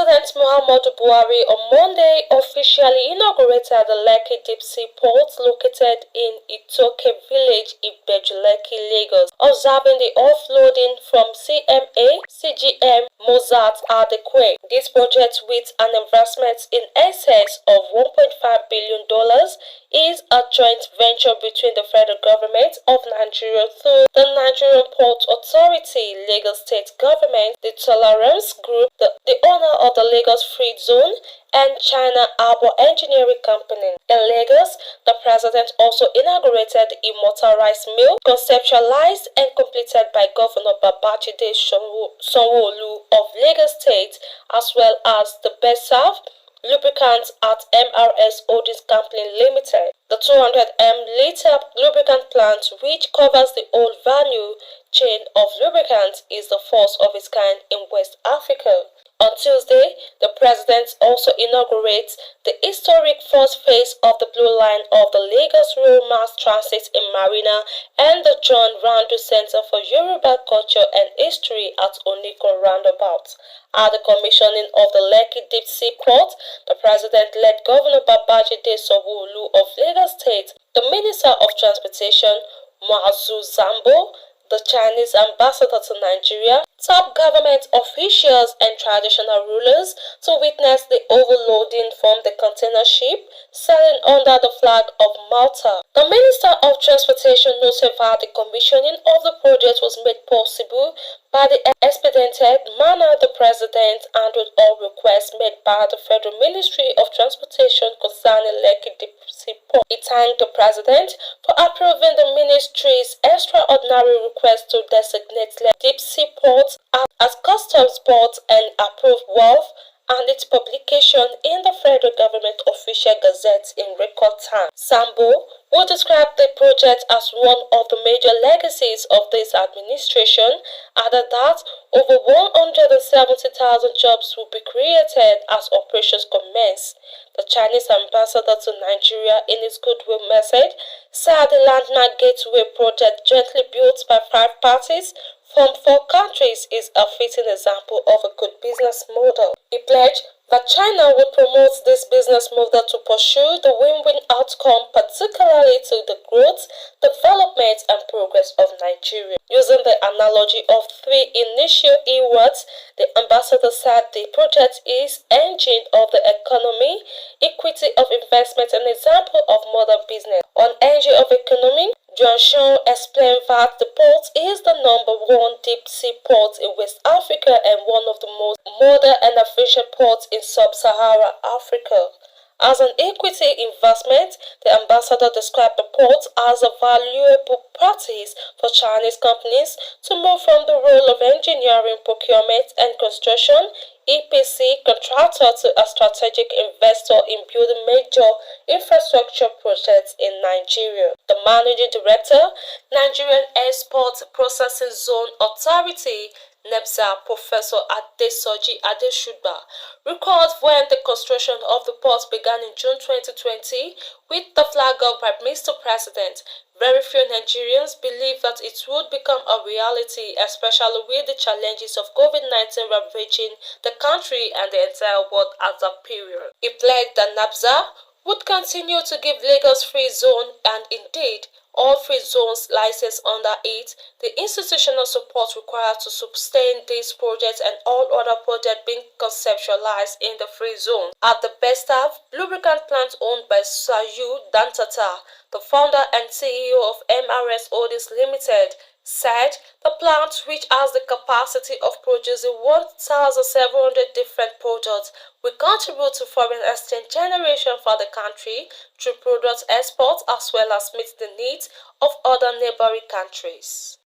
President Muhammadu Buhari on Monday officially inaugurated the Lekki deep-sea port located in Itoke village in Lekki, Lagos, observing the offloading from CMA, CGM, Mozart Adequate. This project, with an investment in excess of $1.5 billion, is a joint venture between the federal government of Nigeria through the Nigerian Port Authority, Lagos State Government, the Tolerance Group, the owner of the Lagos Free Zone, and China Harbour Engineering Company. In Lagos, the president also inaugurated the motorized mill, conceptualized and completed by Governor Babajide Sanwo-Olu of Lagos State, as well as the BESTAF lubricant at MRS Holdings Company Limited. The 200 liter lubricant plant, which covers the whole value chain of lubricants, is the first of its kind in West Africa. On Tuesday, the president also inaugurates the historic first phase of the Blue Line of the Lagos Rail Mass Transit in Marina and the John Randu Center for Yoruba Culture and History at Oniko Roundabout. At the commissioning of the Lekki Deep Sea Port, the president led Governor Babajide Sanwo-Olu of Lagos State, the Minister of Transportation, Muazu Zambo, the Chinese ambassador to Nigeria, top government officials and traditional rulers to witness the overloading from the container ship sailing under the flag of Malta. The Minister of Transportation noted that the commissioning of the project was made possible by the expedited manner the president handled all requests made by the Federal Ministry of Transportation concerning Lekki Deep Sea Port. He thanked the president for approving the ministry's extraordinary request to designate Lekki Deep Sea Port as customs port and approved wharf, and its publication in the Federal Government Official Gazette in record time. Sambo, who described the project as one of the major legacies of this administration, added that over 170,000 jobs will be created as operations commence. The Chinese ambassador to Nigeria, in his goodwill message, said the landmark gateway project, jointly built by 5 parties from 4 countries, is a fitting example of a good business model. He pledged that China would promote this business model to pursue the win-win outcome, particularly to the growth, development and progress of Nigeria. Using the analogy of 3 initial E words, the ambassador said the project is engine of the economy, equity of investment, an example of modern business. On engine of economy, Johnson explained that the port is the #1 deep-sea port in West Africa and one of the most modern and efficient ports in sub-Saharan Africa. As an equity investment, the ambassador described the port as a valuable practice for Chinese companies to move from the role of engineering, procurement and construction EPC contractor to a strategic investor in building major infrastructure projects in Nigeria. The managing director, Nigerian Export Processing Zone Authority, NEPSA, Professor Adesoji Adeshuba, recalled when the construction of the port began in June 2020 with the flag up by Mr. President. Very few Nigerians believe that it would become a reality, especially with the challenges of COVID-19 ravaging the country and the entire world at that period. He pledged that NAPSA would continue to give Lagos Free Zone, and indeed all free zones licensed under it, the institutional support required to sustain this project and all other projects being conceptualized in the free zone. At the BESTAF lubricant plant owned by Sayu Dantata, the founder and CEO of MRS Holdings Limited, said the plant, which has the capacity of producing 1,700 different products, will contribute to foreign exchange generation for the country through product exports as well as meet the needs of other neighboring countries.